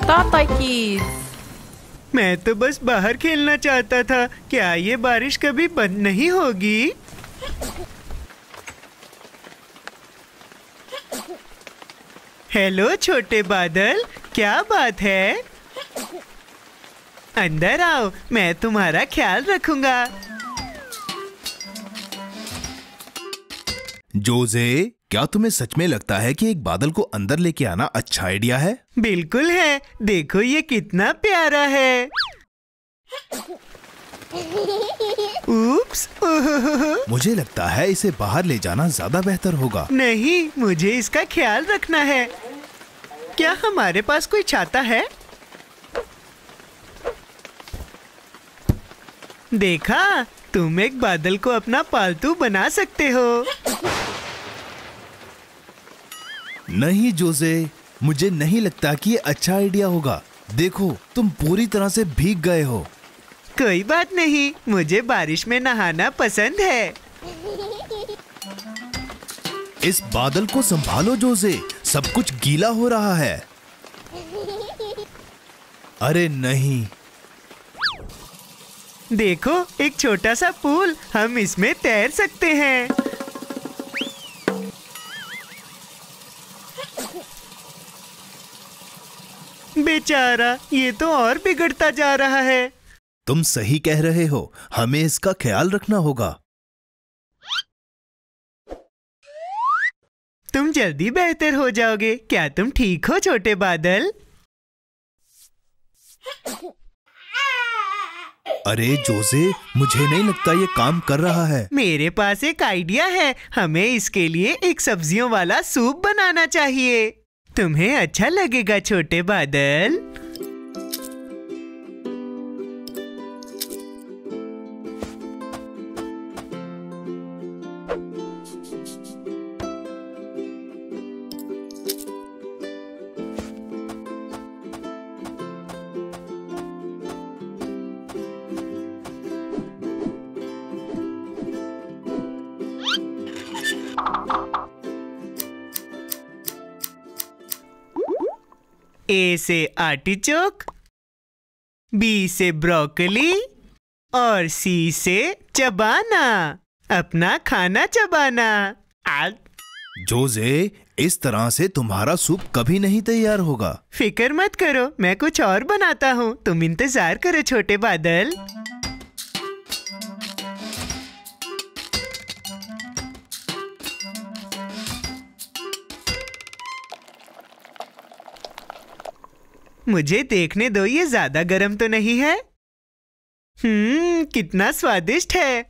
Tata Kids। मैं तो बस बाहर खेलना चाहता था। क्या ये बारिश कभी बंद नहीं होगी? हेलो छोटे बादल, क्या बात है? अंदर आओ, मैं तुम्हारा ख्याल रखूंगा। जोजे, क्या तुम्हें सच में लगता है कि एक बादल को अंदर लेके आना अच्छा आइडिया है? बिल्कुल है, देखो ये कितना प्यारा है। उप्स, मुझे लगता है इसे बाहर ले जाना ज्यादा बेहतर होगा। नहीं, मुझे इसका ख्याल रखना है। क्या हमारे पास कोई छाता है? देखा, तुम एक बादल को अपना पालतू बना सकते हो। नहीं जोजे, मुझे नहीं लगता कि ये अच्छा आइडिया होगा। देखो, तुम पूरी तरह से भीग गए हो। कोई बात नहीं, मुझे बारिश में नहाना पसंद है। इस बादल को संभालो जोजे, सब कुछ गीला हो रहा है। अरे नहीं। देखो, एक छोटा सा पूल, हम इसमें तैर सकते हैं। बेचारा, ये तो और बिगड़ता जा रहा है। तुम सही कह रहे हो, हमें इसका ख्याल रखना होगा। तुम जल्दी बेहतर हो जाओगे। क्या तुम ठीक हो छोटे बादल? अरे जोजे, मुझे नहीं लगता ये काम कर रहा है। मेरे पास एक आइडिया है। हमें इसके लिए एक सब्जियों वाला सूप बनाना चाहिए। तुम्हें अच्छा लगेगा छोटे बादल? ए से आर्टिचोक, बी से ब्रोकली और सी से चबाना। अपना खाना चबाना। जोजे, इस तरह से तुम्हारा सूप कभी नहीं तैयार होगा। फिक्र मत करो, मैं कुछ और बनाता हूँ। तुम इंतजार करो छोटे बादल। मुझे देखने दो, ये ज्यादा गर्म तो नहीं है? कितना स्वादिष्ट है।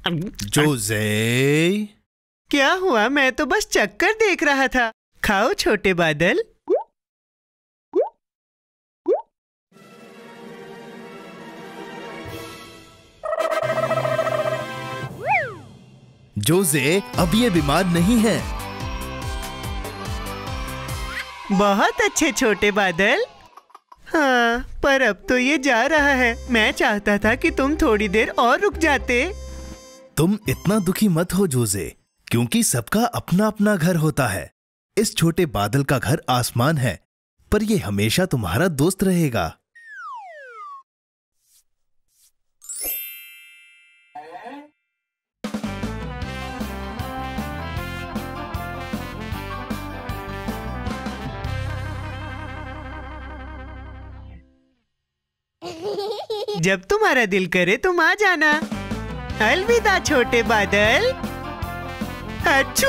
जोजे, क्या हुआ? मैं तो बस चक्कर देख रहा था। खाओ छोटे बादल। जोजे, अब ये बीमार नहीं है। बहुत अच्छे छोटे बादल। हाँ, पर अब तो ये जा रहा है। मैं चाहता था कि तुम थोड़ी देर और रुक जाते। तुम इतना दुखी मत हो जोजे, क्योंकि सबका अपना अपना घर होता है। इस छोटे बादल का घर आसमान है, पर ये हमेशा तुम्हारा दोस्त रहेगा। जब तुम्हारा दिल करे तुम आ जाना। अलविदा छोटे बादल। अच्छू।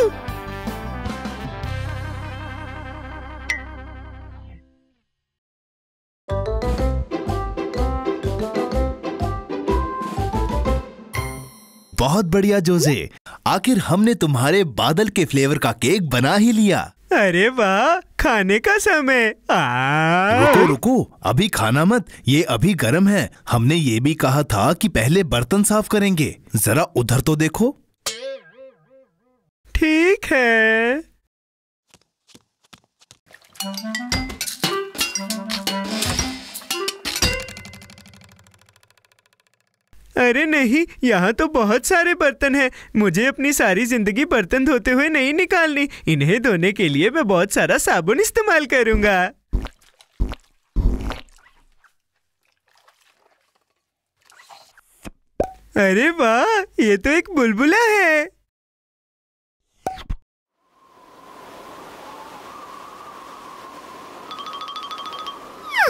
बहुत बढ़िया जोजे, आखिर हमने तुम्हारे बादल के फ्लेवर का केक बना ही लिया। अरे वाह, खाने का समय। रुको रुको, अभी खाना मत, ये अभी गर्म है। हमने ये भी कहा था कि पहले बर्तन साफ करेंगे। जरा उधर तो देखो। ठीक है। अरे नहीं, यहाँ तो बहुत सारे बर्तन हैं। मुझे अपनी सारी जिंदगी बर्तन धोते हुए नहीं निकालनी। इन्हें धोने के लिए मैं बहुत सारा साबुन इस्तेमाल करूंगा। अरे वाह, ये तो एक बुलबुला है।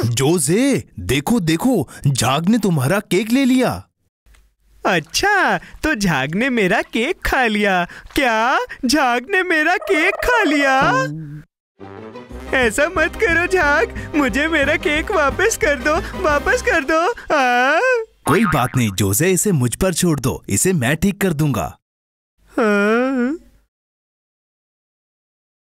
जोजे, देखो देखो, झाग ने तुम्हारा केक ले लिया। अच्छा, तो झाग ने मेरा केक खा लिया। क्या झाग ने मेरा केक खा लिया? ऐसा मत करो झाग, मुझे मेरा केक वापस कर दो, वापस कर दो। कोई बात नहीं जोजे, इसे मुझ पर छोड़ दो, इसे मैं ठीक कर दूंगा।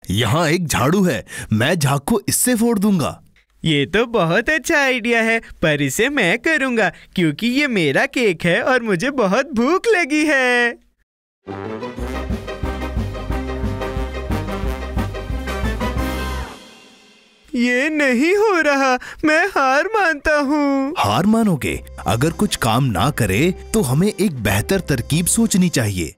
यहाँ एक झाड़ू है, मैं झाग को इससे फोड़ दूंगा। ये तो बहुत अच्छा आइडिया है, पर इसे मैं करूंगा क्योंकि ये मेरा केक है और मुझे बहुत भूख लगी है। ये नहीं हो रहा, मैं हार मानता हूँ। हार मानोगे? अगर कुछ काम ना करे तो हमें एक बेहतर तरकीब सोचनी चाहिए।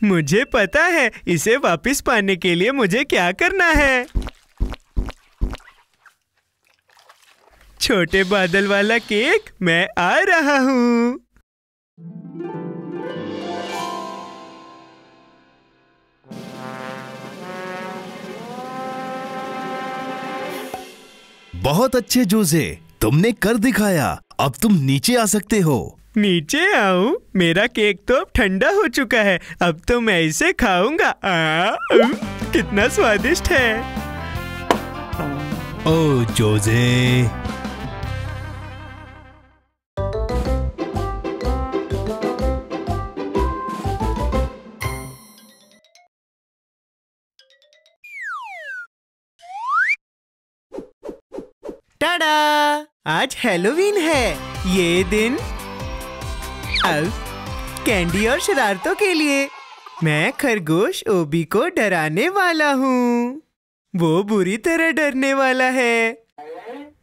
मुझे पता है, इसे वापस पाने के लिए मुझे क्या करना है। छोटे बादल वाला केक, मैं आ रहा हूँ। बहुत अच्छे जोजे, तुमने कर दिखाया। अब तुम नीचे आ सकते हो। नीचे आऊं? मेरा केक तो अब ठंडा हो चुका है, अब तो मैं इसे खाऊंगा। कितना स्वादिष्ट है। ओ जोजे। टाडा! आज हैलोवीन है। ये दिन कैंडी और शरारतों के लिए। मैं खरगोश ओबी को डराने वाला हूँ। वो बुरी तरह डरने वाला है।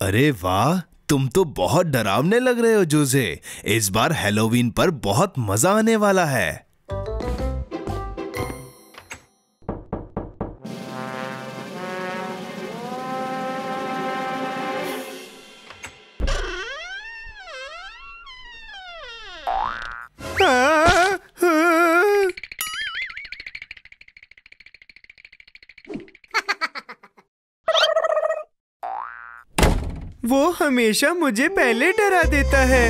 अरे वाह, तुम तो बहुत डरावने लग रहे हो जोजे। इस बार हैलोवीन पर बहुत मजा आने वाला है। वो हमेशा मुझे पहले डरा देता है।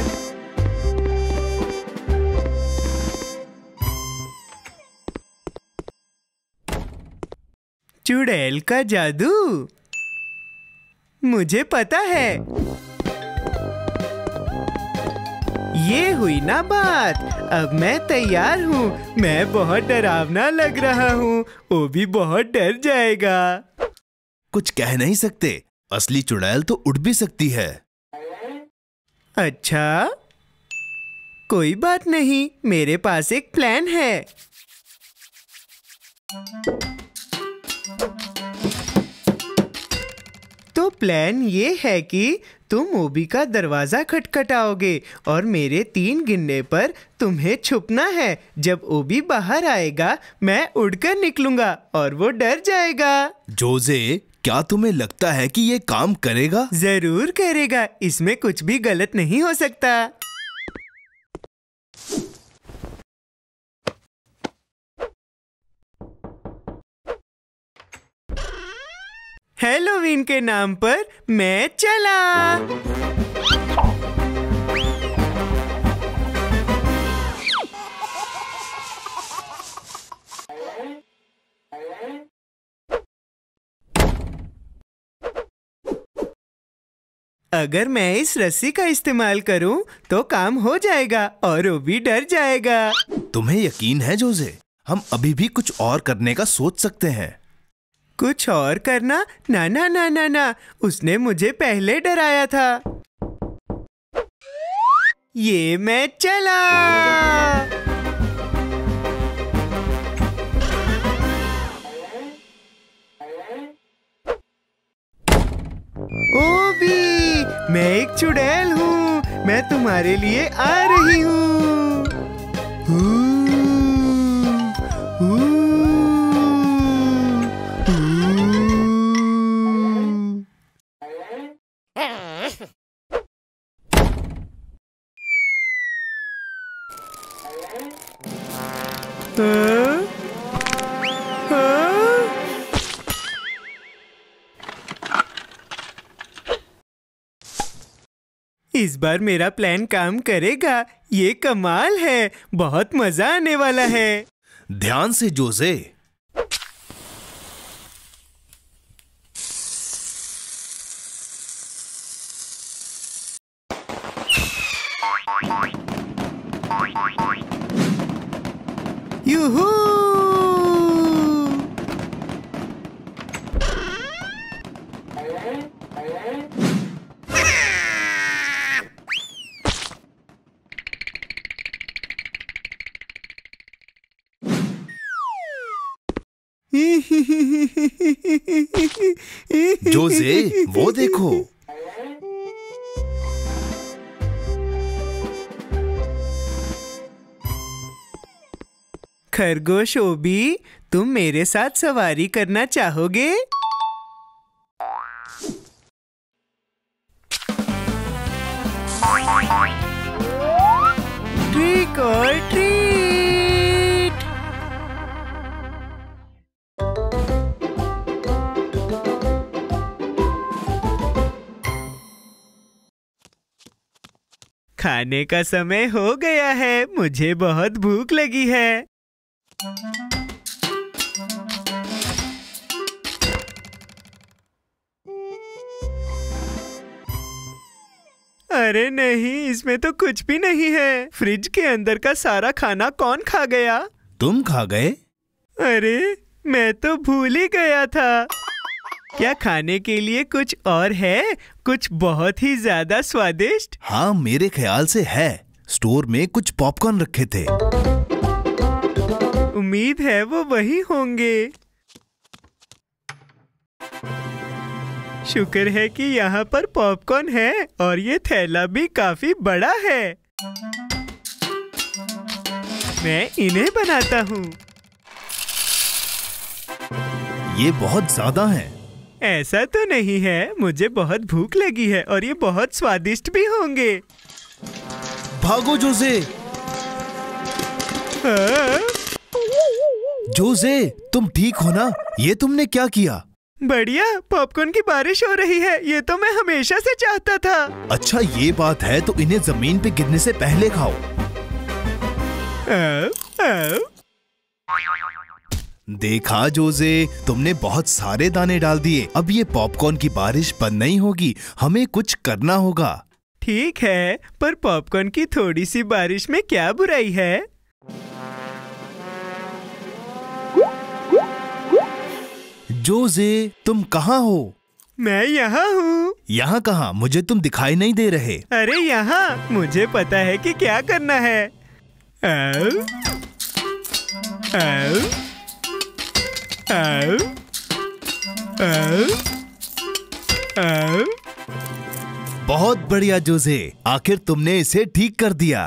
चुड़ैल का जादू, मुझे पता है। ये हुई ना बात, अब मैं तैयार हूँ। मैं बहुत डरावना लग रहा हूँ, वो भी बहुत डर जाएगा। कुछ कह नहीं सकते, असली चुड़ैल तो उड़ भी सकती है। अच्छा, कोई बात नहीं, मेरे पास एक प्लान है। तो प्लान ये है कि तुम ओबी का दरवाजा खटखटाओगे और मेरे 3 गिनने पर तुम्हें छुपना है। जब ओबी बाहर आएगा, मैं उड़कर निकलूंगा और वो डर जाएगा। जोजे, क्या तुम्हें लगता है कि ये काम करेगा? जरूर करेगा, इसमें कुछ भी गलत नहीं हो सकता। हैलोवीन के नाम पर मैं चला। अगर मैं इस रस्सी का इस्तेमाल करूं तो काम हो जाएगा और वो भी डर जाएगा। तुम्हें यकीन है जोजे? हम अभी भी कुछ और करने का सोच सकते हैं। कुछ और करना? ना ना ना ना ना, उसने मुझे पहले डराया था। ये मैं चला। ओबी, मैं एक चुड़ैल हूँ, मैं तुम्हारे लिए आ रही हूँ। इस बार मेरा प्लान काम करेगा। ये कमाल है, बहुत मजा आने वाला है। ध्यान से जोसे। यूहू! जोसे, वो देखो। खरगोश ओबी, तुम मेरे साथ सवारी करना चाहोगे? ट्रिक और ट्रीट। खाने का समय हो गया है, मुझे बहुत भूख लगी है। अरे नहीं, इसमें तो कुछ भी नहीं है। फ्रिज के अंदर का सारा खाना कौन खा गया? तुम खा गए? अरे मैं तो भूल ही गया था। क्या खाने के लिए कुछ और है? कुछ बहुत ही ज्यादा स्वादिष्ट? हाँ, मेरे ख्याल से है। स्टोर में कुछ पॉपकॉर्न रखे थे। उम्मीद है वो वही होंगे। शुक्र है कि यहाँ पर पॉपकॉर्न है और ये थैला भी काफी बड़ा है। मैं इन्हें बनाता हूँ। ये बहुत ज्यादा है। ऐसा तो नहीं है, मुझे बहुत भूख लगी है और ये बहुत स्वादिष्ट भी होंगे। भागो जोसे। हाँ? जोसे, तुम ठीक हो ना? ये तुमने क्या किया? बढ़िया, पॉपकॉर्न की बारिश हो रही है। ये तो मैं हमेशा से चाहता था। अच्छा, ये बात है तो इन्हें जमीन पे गिरने से पहले खाओ। देखा जोसे, तुमने बहुत सारे दाने डाल दिए। अब ये पॉपकॉर्न की बारिश बंद नहीं होगी, हमें कुछ करना होगा। ठीक है, पर पॉपकॉर्न की थोड़ी सी बारिश में क्या बुराई है? जोसे, तुम कहाँ हो? मैं यहाँ हूँ। यहाँ कहाँ? मुझे तुम दिखाई नहीं दे रहे। अरे यहाँ, मुझे पता है कि क्या करना है। आओ, आओ, आओ, आओ, आओ। बहुत बढ़िया जोसे, आखिर तुमने इसे ठीक कर दिया।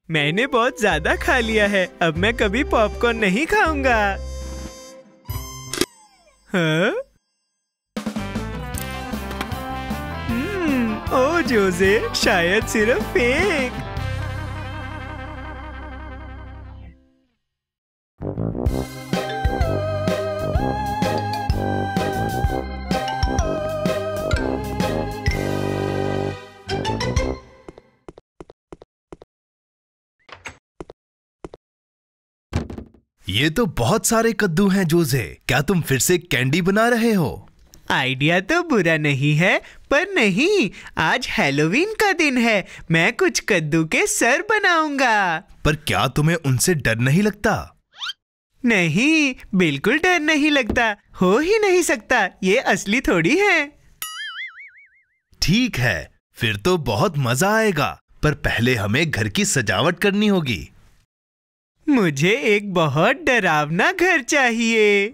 मैंने बहुत ज्यादा खा लिया है, अब मैं कभी पॉपकॉर्न नहीं खाऊंगा। हाँ? ओ जोसे, शायद सिर्फ एक। ये तो बहुत सारे कद्दू हैं जोसे। क्या तुम फिर से कैंडी बना रहे हो? आइडिया तो बुरा नहीं है, पर नहीं, आज हैलोवीन का दिन है। मैं कुछ कद्दू के सर बनाऊंगा। पर क्या तुम्हें उनसे डर नहीं लगता? नहीं, बिल्कुल डर नहीं लगता। हो ही नहीं सकता, ये असली थोड़ी है। ठीक है, फिर तो बहुत मजा आएगा। पर पहले हमें घर की सजावट करनी होगी। मुझे एक बहुत डरावना घर चाहिए।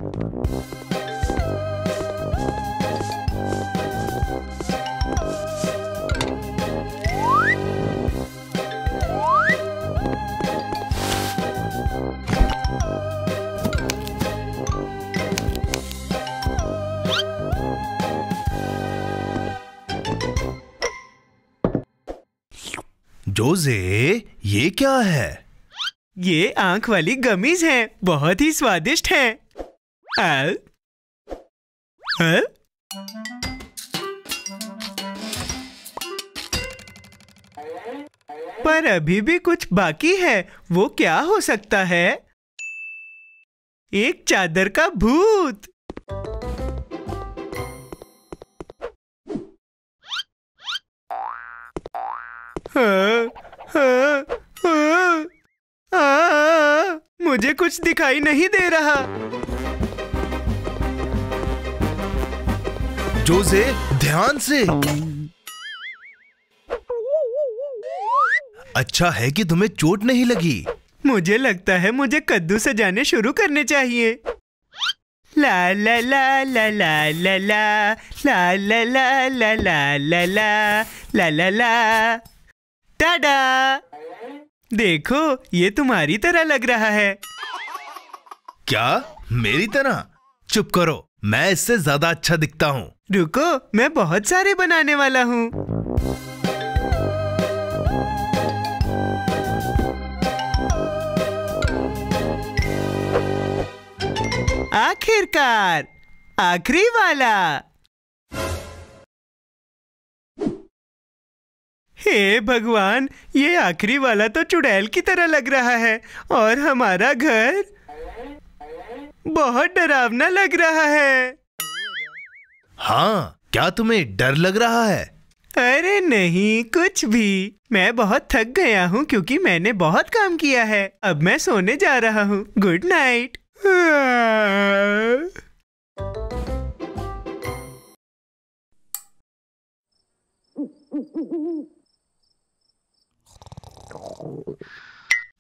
जोसे, ये क्या है? ये आंख वाली गमीज हैं, बहुत ही स्वादिष्ट हैं। पर अभी भी कुछ बाकी है। वो क्या हो सकता है? एक चादर का भूत। मुझे कुछ दिखाई नहीं दे रहा। जोसे, ध्यान से। अच्छा है कि तुम्हें चोट नहीं लगी। मुझे लगता है मुझे कद्दू सजाने शुरू करने चाहिए। ला ला ला ला ला ला ला ला ला ला ला ला ला ला ला ला ला। टाडा! देखो, ये तुम्हारी तरह लग रहा है। क्या? मेरी तरह? चुप करो, मैं इससे ज्यादा अच्छा दिखता हूँ। रुको, मैं बहुत सारे बनाने वाला हूँ। आखिरकार, आखिरी वाला। हे भगवान, ये आखिरी वाला तो चुड़ैल की तरह लग रहा है और हमारा घर बहुत डरावना लग रहा है। हाँ, क्या तुम्हें डर लग रहा है? अरे नहीं, कुछ भी। मैं बहुत थक गया हूँ क्योंकि मैंने बहुत काम किया है। अब मैं सोने जा रहा हूँ। Good night.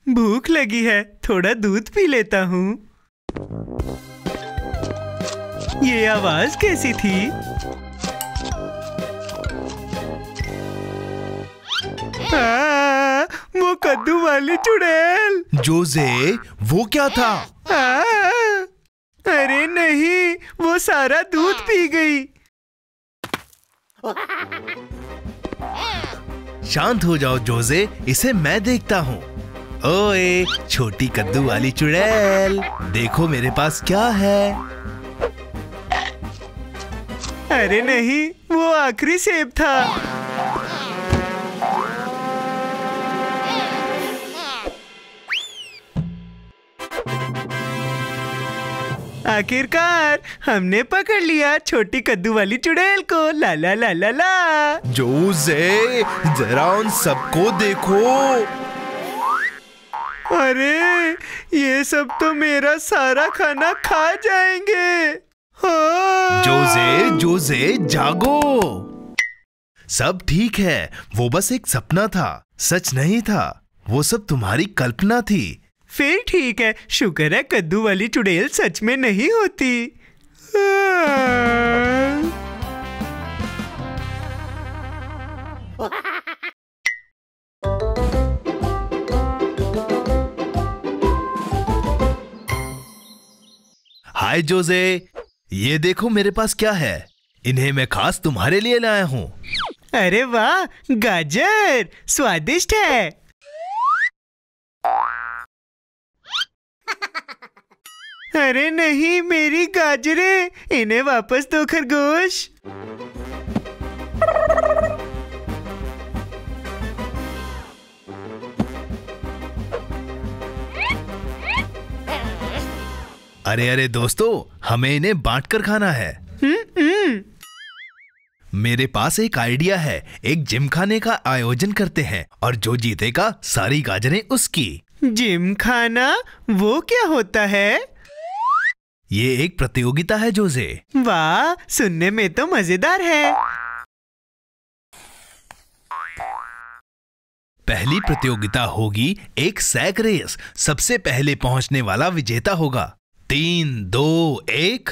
भूख लगी है, थोड़ा दूध पी लेता हूँ। ये आवाज कैसी थी? वो कद्दू वाली चुड़ैल। जोसे, वो क्या था? अरे नहीं, वो सारा दूध पी गई। शांत हो जाओ जोसे, इसे मैं देखता हूँ। ओए छोटी कद्दू वाली चुड़ैल, देखो मेरे पास क्या है। अरे नहीं, वो आखिरी सेब था। आखिरकार हमने पकड़ लिया छोटी कद्दू वाली चुड़ैल को। ला ला ला ला ला। जोसे, जरा उन सबको देखो। अरे, ये सब तो मेरा सारा खाना खा जाएंगे। जोसे, जोसे, जागो। सब ठीक है, वो बस एक सपना था, सच नहीं था। वो सब तुम्हारी कल्पना थी। फिर ठीक है, शुक्र है कद्दू वाली चुड़ैल सच में नहीं होती। हाय जोसे, ये देखो मेरे पास क्या है। इन्हें मैं खास तुम्हारे लिए लाया हूँ। अरे वाह, गाजर स्वादिष्ट है। अरे नहीं, मेरी गाजरें। इन्हें वापस दो खरगोश। अरे अरे दोस्तों, हमें इन्हें बांटकर खाना है। मेरे पास एक आइडिया है। एक जिमखाने का आयोजन करते हैं और जो जीतेगा सारी गाजरें उसकी। जिमखाना? वो क्या होता है? ये एक प्रतियोगिता है जोसे। वाह, सुनने में तो मजेदार है। पहली प्रतियोगिता होगी एक सैक रेस। सबसे पहले पहुंचने वाला विजेता होगा। 3, 2, 1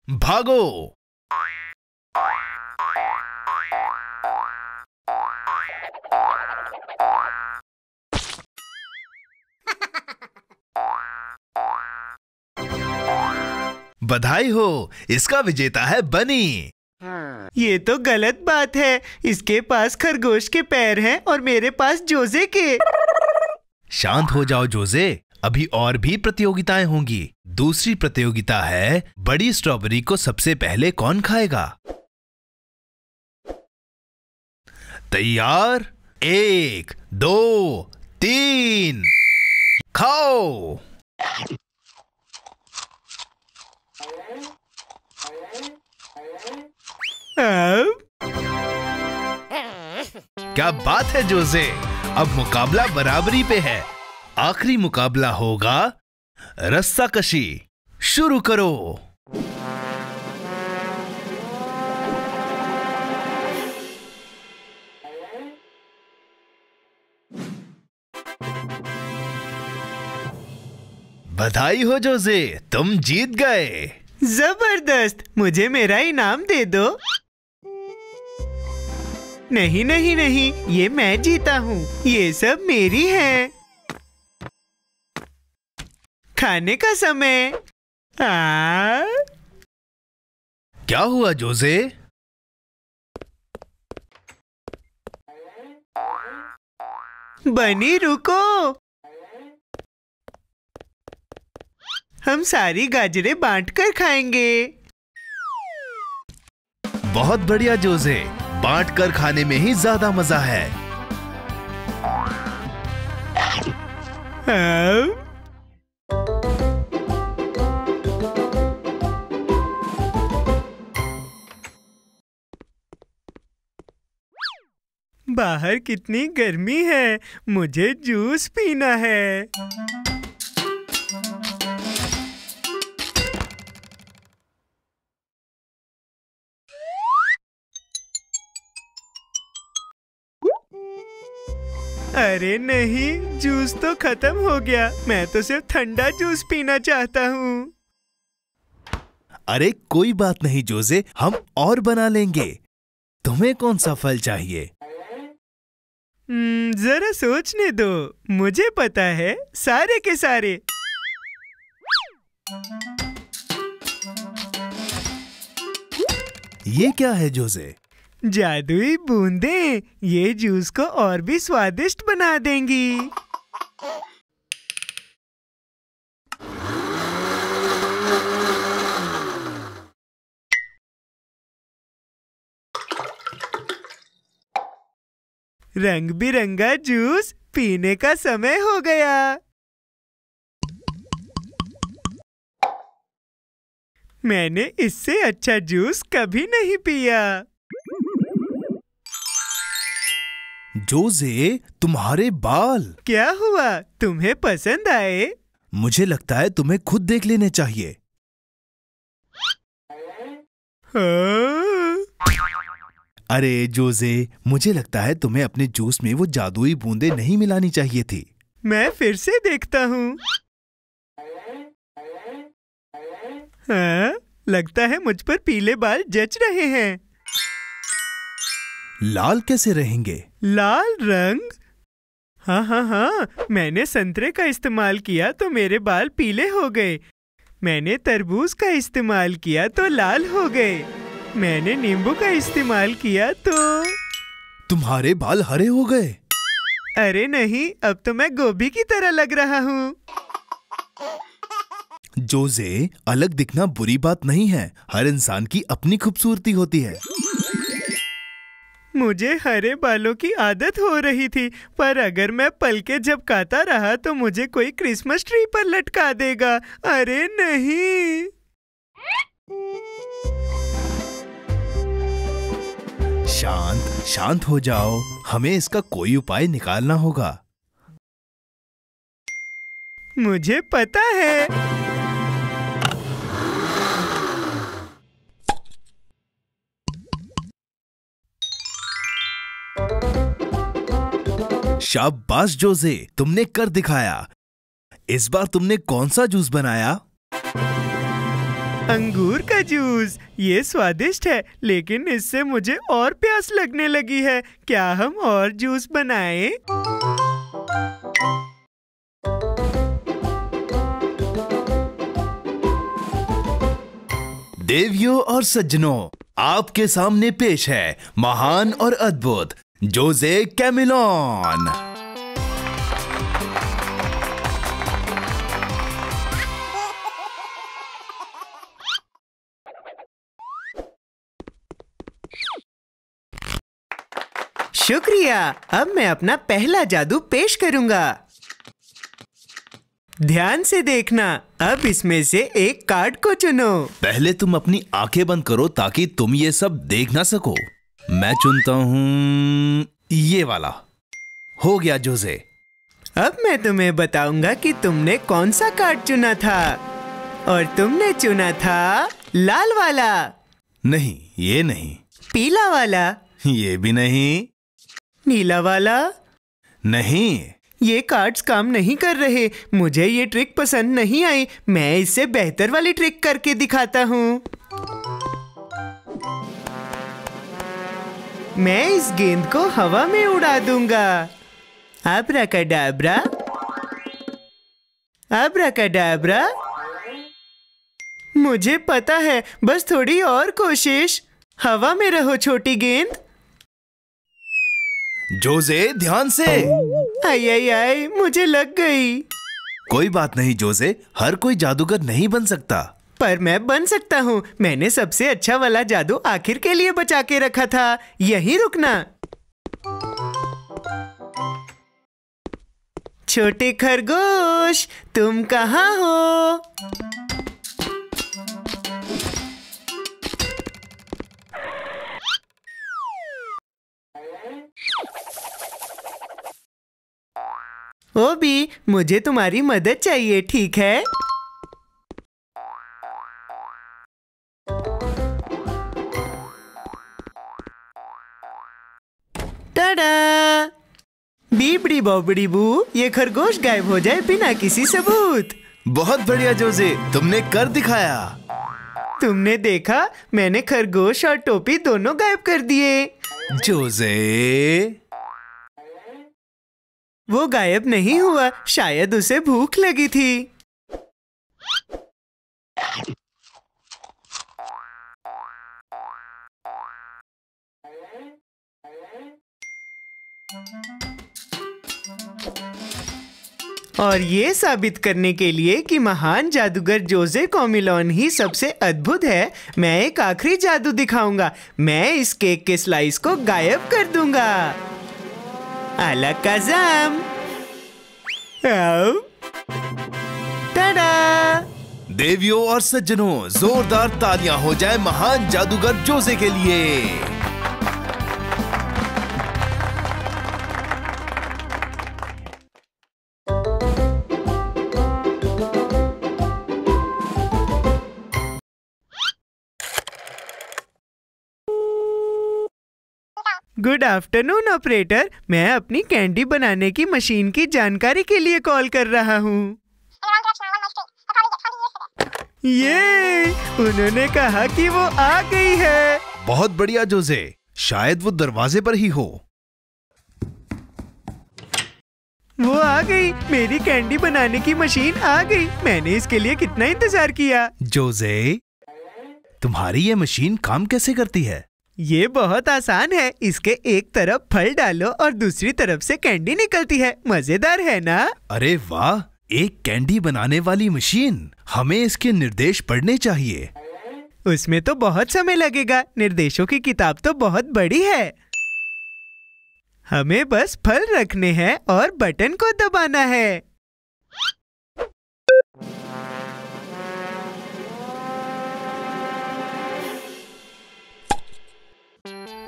भागो। बधाई हो, इसका विजेता है बनी। ये तो गलत बात है। इसके पास खरगोश के पैर हैं और मेरे पास जोसे के। शांत हो जाओ जोसे, अभी और भी प्रतियोगिताएं होंगी। दूसरी प्रतियोगिता है बड़ी स्ट्रॉबेरी को सबसे पहले कौन खाएगा। तैयार, 1, 2, 3, खाओ। अब क्या बात है जोसे, अब मुकाबला बराबरी पे है। आखिरी मुकाबला होगा रस्साकशी। शुरू करो। बधाई हो जोसे, तुम जीत गए। जबरदस्त, मुझे मेरा इनाम दे दो। नहीं नहीं नहीं, ये मैं जीता हूँ, ये सब मेरी है। खाने का समय। क्या हुआ जोसे? बनी रुको, हम सारी गाजरें बांटकर खाएंगे। बहुत बढ़िया जोसे, बांट कर खाने में ही ज्यादा मजा है। बाहर कितनी गर्मी है, मुझे जूस पीना है। अरे नहीं, जूस तो खत्म हो गया। मैं तो सिर्फ ठंडा जूस पीना चाहता हूँ। अरे कोई बात नहीं जोसे, हम और बना लेंगे। तुम्हें कौन सा फल चाहिए? जरा सोचने दो, मुझे पता है, सारे के सारे। ये क्या है जोसे? जादुई बूंदें, ये जूस को और भी स्वादिष्ट बना देंगी। रंग बिरंगा जूस पीने का समय हो गया। मैंने इससे अच्छा जूस कभी नहीं पिया। जोसे, तुम्हारे बाल। क्या हुआ, तुम्हें पसंद आए? मुझे लगता है तुम्हें खुद देख लेने चाहिए। हाँ? अरे जोसे, मुझे लगता है तुम्हें अपने जूस में वो जादुई बूंदें नहीं मिलानी चाहिए थी। मैं फिर से देखता हूँ। हाँ, लगता है मुझ पर पीले बाल जच रहे हैं। लाल कैसे रहेंगे? लाल रंग? हाँ हाँ हाँ, मैंने संतरे का इस्तेमाल किया तो मेरे बाल पीले हो गए। मैंने तरबूज का इस्तेमाल किया तो लाल हो गए। मैंने नींबू का इस्तेमाल किया तो तुम्हारे बाल हरे हो गए। अरे नहीं, अब तो मैं गोभी की तरह लग रहा हूँ। जोसे, अलग दिखना बुरी बात नहीं है। हर इंसान की अपनी खूबसूरती होती है। मुझे हरे बालों की आदत हो रही थी, पर अगर मैं पलके झपकाता रहा तो मुझे कोई क्रिसमस ट्री पर लटका देगा। अरे नहीं। शांत शांत हो जाओ, हमें इसका कोई उपाय निकालना होगा। मुझे पता है। शाबाश जोसे, तुमने कर दिखाया। इस बार तुमने कौन सा जूस बनाया? अंगूर का जूस। ये स्वादिष्ट है, लेकिन इससे मुझे और प्यास लगने लगी है। क्या हम और जूस बनाएं? देवियों और सज्जनों, आपके सामने पेश है महान और अद्भुत जोसे कैमिलोन। शुक्रिया। अब मैं अपना पहला जादू पेश करूंगा। ध्यान से देखना। अब इसमें से एक कार्ड को चुनो। पहले तुम अपनी आंखें बंद करो ताकि तुम ये सब देख ना सको। मैं चुनता हूँ ये वाला। हो गया जोसे। अब मैं तुम्हें बताऊंगा कि तुमने कौन सा कार्ड चुना था। और तुमने चुना था लाल वाला। नहीं, ये नहीं। पीला वाला। ये भी नहीं। नीला वाला। नहीं। ये कार्ड्स काम नहीं कर रहे। मुझे ये ट्रिक पसंद नहीं आई। मैं इससे बेहतर वाली ट्रिक करके दिखाता हूँ। मैं इस गेंद को हवा में उड़ा दूंगा। अब्राकडाब्रा, अब्राकडाब्रा। मुझे पता है, बस थोड़ी और कोशिश। हवा में रहो छोटी गेंद। जोसे, ध्यान से। आई आई आई, मुझे लग गई। कोई बात नहीं जोसे, हर कोई जादूगर नहीं बन सकता। पर मैं बन सकता हूँ। मैंने सबसे अच्छा वाला जादू आखिर के लिए बचा के रखा था। यहीं रुकना। छोटे खरगोश, तुम कहाँ हो? ओबी, मुझे तुम्हारी मदद चाहिए, ठीक है? टाडा! बीबड़ी बॉबड़ी बू, ये खरगोश गायब हो जाए बिना किसी सबूत। बहुत बढ़िया जोसे, तुमने कर दिखाया। तुमने देखा, मैंने खरगोश और टोपी दोनों गायब कर दिए। जोसे, वो गायब नहीं हुआ, शायद उसे भूख लगी थी। और ये साबित करने के लिए कि महान जादूगर जोसे कॉमिलोन ही सबसे अद्भुत है, मैं एक आखिरी जादू दिखाऊंगा। मैं इस केक के स्लाइस को गायब कर दूंगा। अलकाज़म! टाडा! देवियों और सज्जनों, जोरदार तालियां हो जाए महान जादूगर जोसे के लिए। गुड आफ्टरनून ऑपरेटर, मैं अपनी कैंडी बनाने की मशीन की जानकारी के लिए कॉल कर रहा हूँ। ये उन्होंने कहा कि वो आ गई है। बहुत बढ़िया जोसे, शायद वो दरवाजे पर ही हो। वो आ गई, मेरी कैंडी बनाने की मशीन आ गई। मैंने इसके लिए कितना इंतजार किया। जोसे, तुम्हारी ये मशीन काम कैसे करती है? ये बहुत आसान है। इसके एक तरफ फल डालो और दूसरी तरफ से कैंडी निकलती है। मजेदार है ना? अरे वाह, एक कैंडी बनाने वाली मशीन। हमें इसके निर्देश पढ़ने चाहिए। उसमें तो बहुत समय लगेगा। निर्देशों की किताब तो बहुत बड़ी है। हमें बस फल रखने हैं और बटन को दबाना है।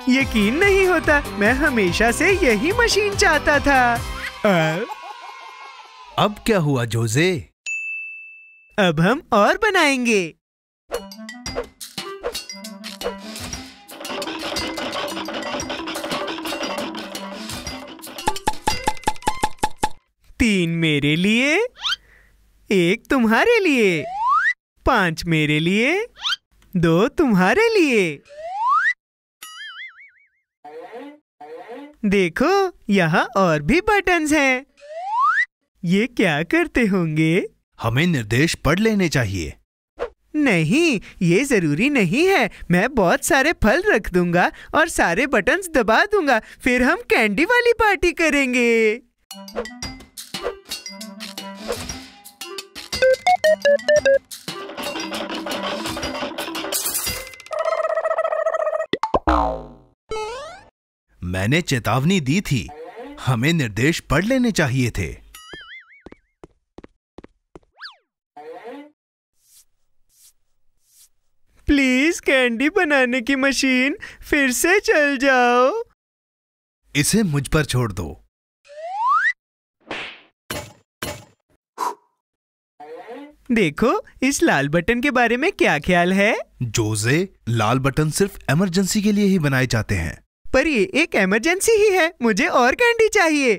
यकीन नहीं होता, मैं हमेशा से यही मशीन चाहता था। अब क्या हुआ जोसे? अब हम और बनाएंगे। तीन मेरे लिए, एक तुम्हारे लिए, 5 मेरे लिए, 2 तुम्हारे लिए। देखो, यहाँ और भी बटन्स हैं। ये क्या करते होंगे? हमें निर्देश पढ़ लेने चाहिए। नहीं, ये जरूरी नहीं है। मैं बहुत सारे फल रख दूंगा और सारे बटन्स दबा दूंगा। फिर हम कैंडी वाली पार्टी करेंगे। मैंने चेतावनी दी थी। हमें निर्देश पढ़ लेने चाहिए थे। प्लीज कैंडी बनाने की मशीन फिर से चल जाओ। इसे मुझ पर छोड़ दो। देखो, इस लाल बटन के बारे में क्या ख्याल है? जोसे, लाल बटन सिर्फ इमरजेंसी के लिए ही बनाए जाते हैं। पर ये एक इमरजेंसी ही है। मुझे और कैंडी चाहिए।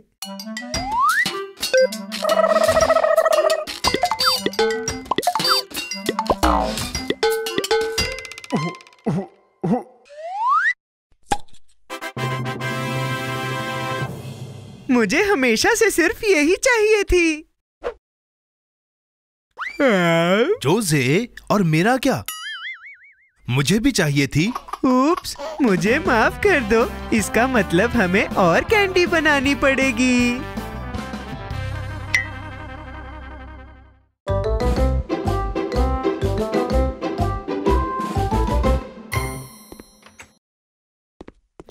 मुझे हमेशा से सिर्फ यही चाहिए थी। जोसे, और मेरा क्या? मुझे भी चाहिए थी। उप्स, मुझे माफ कर दो। इसका मतलब हमें और कैंडी बनानी पड़ेगी।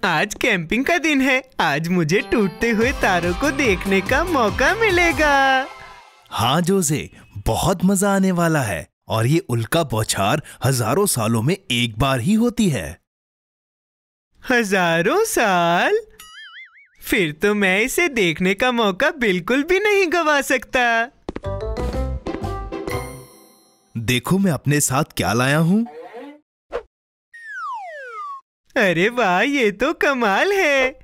आज कैंपिंग का दिन है। आज मुझे टूटते हुए तारों को देखने का मौका मिलेगा। हाँ जोसे, बहुत मजा आने वाला है। और ये उल्का बौछार हजारों सालों में एक बार ही होती है। हजारों साल? फिर तो मैं इसे देखने का मौका बिल्कुल भी नहीं गवा सकता। देखो मैं अपने साथ क्या लाया हूँ। अरे वाह, ये तो कमाल है।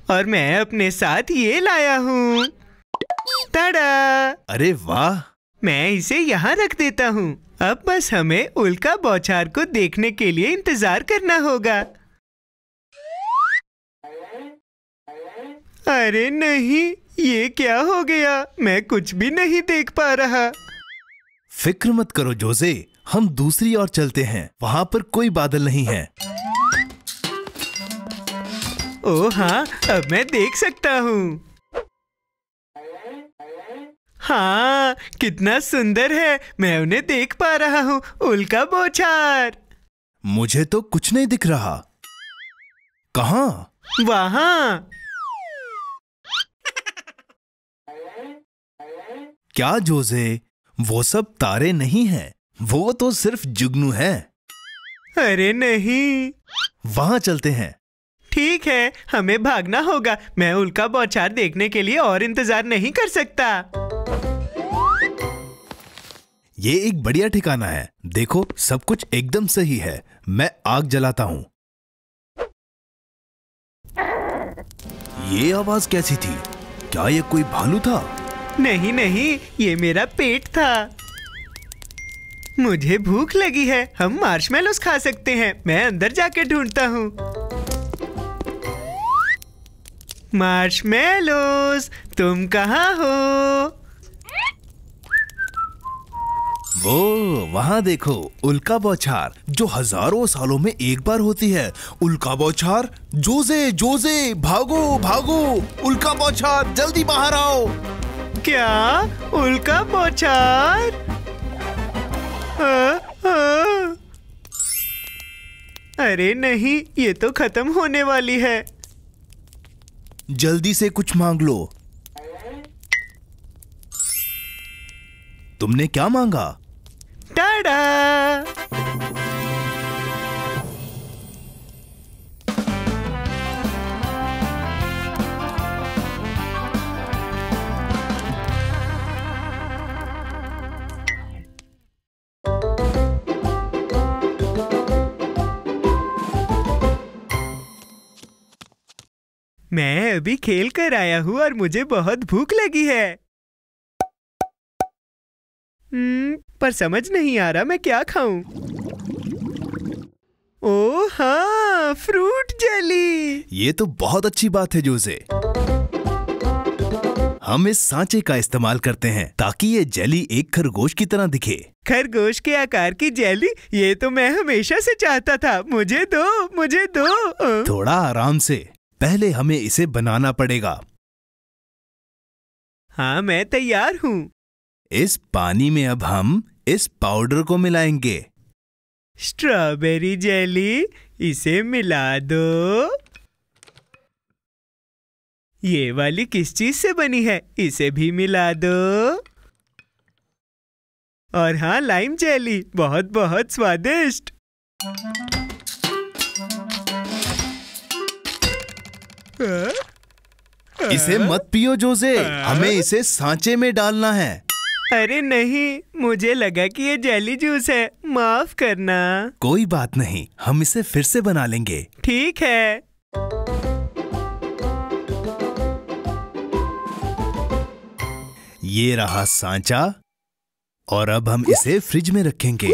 और मैं अपने साथ ये लाया हूँ। टाडा! अरे वाह! मैं इसे यहाँ रख देता हूँ। अब बस हमें उल्का बौछार को देखने के लिए इंतजार करना होगा। अरे नहीं, ये क्या हो गया? मैं कुछ भी नहीं देख पा रहा। फिक्र मत करो जोसे, हम दूसरी ओर चलते हैं। वहाँ पर कोई बादल नहीं है। ओह हाँ, अब मैं देख सकता हूँ। हाँ, कितना सुंदर है। मैं उन्हें देख पा रहा हूँ। उल्का बौछार। मुझे तो कुछ नहीं दिख रहा। कहाँ? वहाँ। क्या जोसे? वो सब तारे नहीं हैं। वो तो सिर्फ जुगनू है। अरे नहीं। वहाँ चलते हैं। ठीक है, हमें भागना होगा। मैं उल्का बौछार देखने के लिए और इंतजार नहीं कर सकता। ये एक बढ़िया ठिकाना है। देखो, सब कुछ एकदम सही है। मैं आग जलाता हूँ। ये आवाज कैसी थी? क्या ये कोई भालू था? नहीं नहीं, ये मेरा पेट था। मुझे भूख लगी है। हम मार्शमेलोस खा सकते हैं। मैं अंदर जाके ढूंढता हूँ। मार्शमेलोस, तुम कहाँ हो? वो वहाँ देखो, उल्का बौछार जो हजारों सालों में एक बार होती है। उल्का बौछार! जोसे, जोसे, भागो भागो! उल्का बौछार, जल्दी बाहर आओ! क्या? उल्का बौछार? अरे नहीं, ये तो खत्म होने वाली है। जल्दी से कुछ मांग लो। तुमने क्या मांगा? टाडा! मैं अभी खेल कर आया हूँ और मुझे बहुत भूख लगी है। पर समझ नहीं आ रहा मैं क्या खाऊं। ओह हाँ, फ्रूट जेली। ये तो बहुत अच्छी बात है जोसे। हम इस सांचे का इस्तेमाल करते हैं ताकि ये जेली एक खरगोश की तरह दिखे। खरगोश के आकार की जेली? ये तो मैं हमेशा से चाहता था। मुझे दो, मुझे दो। थोड़ा आराम से, पहले हमें इसे बनाना पड़ेगा। हाँ, मैं तैयार हूँ। इस पानी में अब हम इस पाउडर को मिलाएंगे। स्ट्रॉबेरी जेली, इसे मिला दो। ये वाली किस चीज से बनी है? इसे भी मिला दो। और हाँ, लाइम जेली, बहुत बहुत स्वादिष्ट। इसे मत पियो जोसे, हमें इसे सांचे में डालना है। अरे नहीं, मुझे लगा कि ये जेली जूस है, माफ करना। कोई बात नहीं, हम इसे फिर से बना लेंगे। ठीक है। ये रहा सांचा और अब हम इसे फ्रिज में रखेंगे।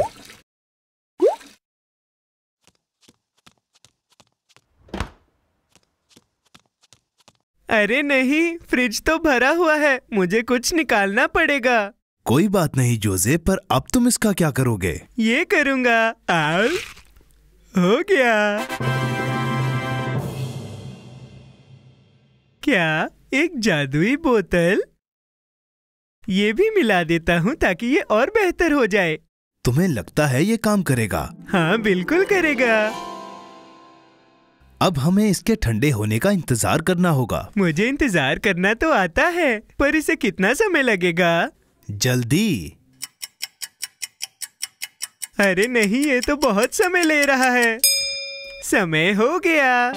अरे नहीं, फ्रिज तो भरा हुआ है, मुझे कुछ निकालना पड़ेगा। कोई बात नहीं जोसे, पर अब तुम इसका क्या करोगे? ये करूंगा। हो गया। क्या एक जादुई बोतल? ये भी मिला देता हूँ ताकि ये और बेहतर हो जाए। तुम्हें लगता है ये काम करेगा? हाँ, बिल्कुल करेगा। अब हमें इसके ठंडे होने का इंतजार करना होगा। मुझे इंतजार करना तो आता है, पर इसे कितना समय लगेगा? जल्दी। अरे नहीं, ये तो बहुत समय ले रहा है। समय हो गया।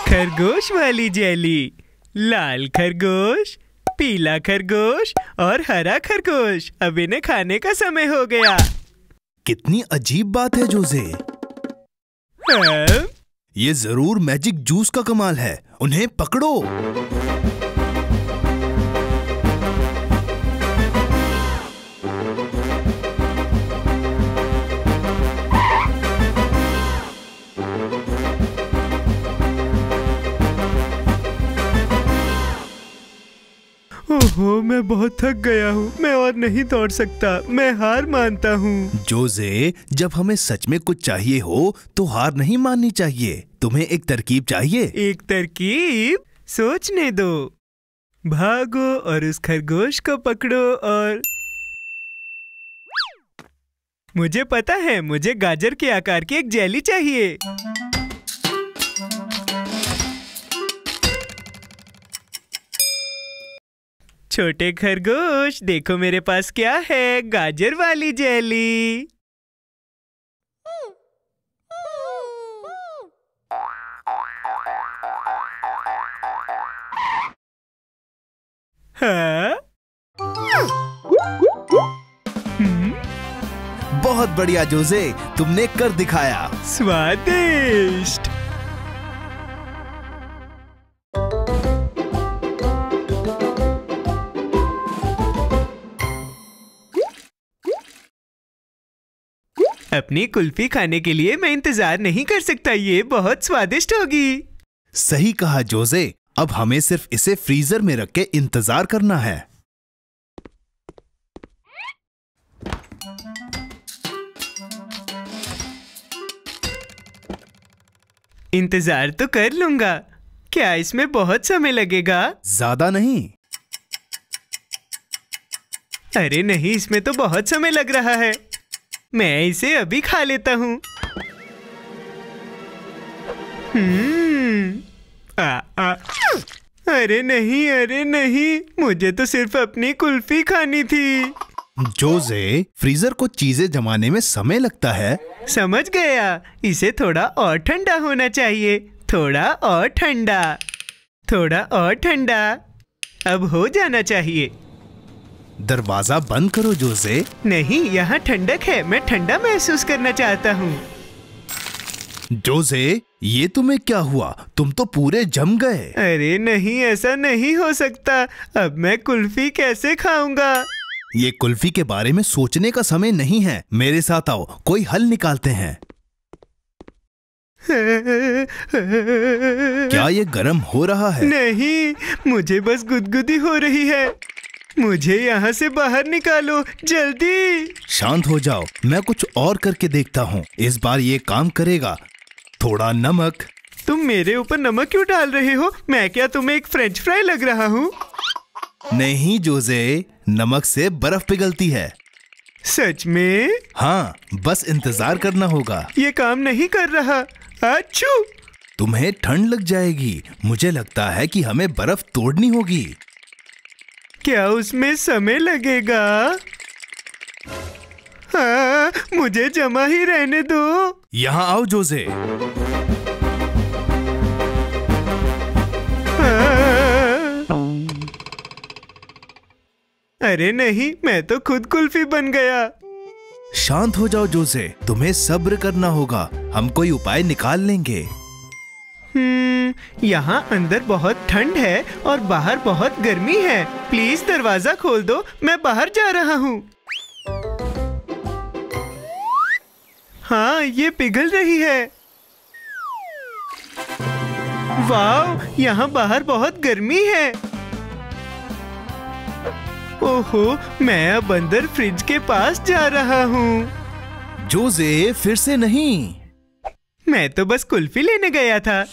खरगोश वाली जेली, लाल खरगोश, पीला खरगोश और हरा खरगोश। अब इन्हें खाने का समय हो गया। कितनी अजीब बात है जोसे। ये जरूर मैजिक जूस का कमाल है। उन्हें पकड़ो। ओहो, मैं बहुत थक गया हूँ, मैं और नहीं दौड़ सकता, मैं हार मानता हूँ। जोसे, जब हमें सच में कुछ चाहिए हो तो हार नहीं माननी चाहिए। तुम्हें एक तरकीब चाहिए। एक तरकीब? सोचने दो। भागो और उस खरगोश को पकड़ो और... मुझे पता है, मुझे गाजर के आकार की एक जेली चाहिए। छोटे खरगोश, देखो मेरे पास क्या है, गाजर वाली जेली। हाँ? बहुत बढ़िया जोसे, तुमने कर दिखाया। स्वादिष्ट। अपनी कुल्फी खाने के लिए मैं इंतजार नहीं कर सकता, ये बहुत स्वादिष्ट होगी। सही कहा जोसे, अब हमें सिर्फ इसे फ्रीजर में रख के इंतजार करना है। इंतजार तो कर लूंगा। क्या इसमें बहुत समय लगेगा? ज्यादा नहीं। अरे नहीं, इसमें तो बहुत समय लग रहा है। मैं इसे अभी खा लेता हूँ। अरे नहीं, मुझे तो सिर्फ अपनी कुल्फी खानी थी। जोसे, फ्रीजर को चीजें जमाने में समय लगता है। समझ गया, इसे थोड़ा और ठंडा होना चाहिए। थोड़ा और ठंडा, थोड़ा और ठंडा। अब हो जाना चाहिए। दरवाजा बंद करो जोसे। नहीं, यहाँ ठंडक है, मैं ठंडा महसूस करना चाहता हूँ। जोसे, ये तुम्हें क्या हुआ? तुम तो पूरे जम गए। अरे नहीं, ऐसा नहीं हो सकता। अब मैं कुल्फी कैसे खाऊंगा? ये कुल्फी के बारे में सोचने का समय नहीं है। मेरे साथ आओ, कोई हल निकालते हैं। क्या ये गर्म हो रहा है? नहीं, मुझे बस गुदगुदी हो रही है। मुझे यहाँ से बाहर निकालो, जल्दी। शांत हो जाओ, मैं कुछ और करके देखता हूँ। इस बार ये काम करेगा। थोड़ा नमक। तुम मेरे ऊपर नमक क्यों डाल रहे हो? मैं क्या तुम्हें एक फ्रेंच फ्राई लग रहा हूँ? नहीं जोसे, नमक से बर्फ पिघलती है। सच में? हाँ, बस इंतजार करना होगा। ये काम नहीं कर रहा। अच्छू! तुम्हें ठंड लग जाएगी। मुझे लगता है कि हमें बर्फ तोड़नी होगी। क्या उसमें समय लगेगा? हाँ, मुझे जमा ही रहने दो। यहाँ आओ जोसे। अरे नहीं, मैं तो खुद कुल्फी बन गया। शांत हो जाओ जोसे, तुम्हें सब्र करना होगा। हम कोई उपाय निकाल लेंगे। यहाँ अंदर बहुत ठंड है और बाहर बहुत गर्मी है। प्लीज दरवाजा खोल दो, मैं बाहर जा रहा हूँ। हाँ, ये पिघल रही है। वाह, यहाँ बाहर बहुत गर्मी है। ओहो, मैं अब अंदर फ्रिज के पास जा रहा हूँ। जोसे, फिर से नहीं। मैं तो बस कुल्फी लेने गया था।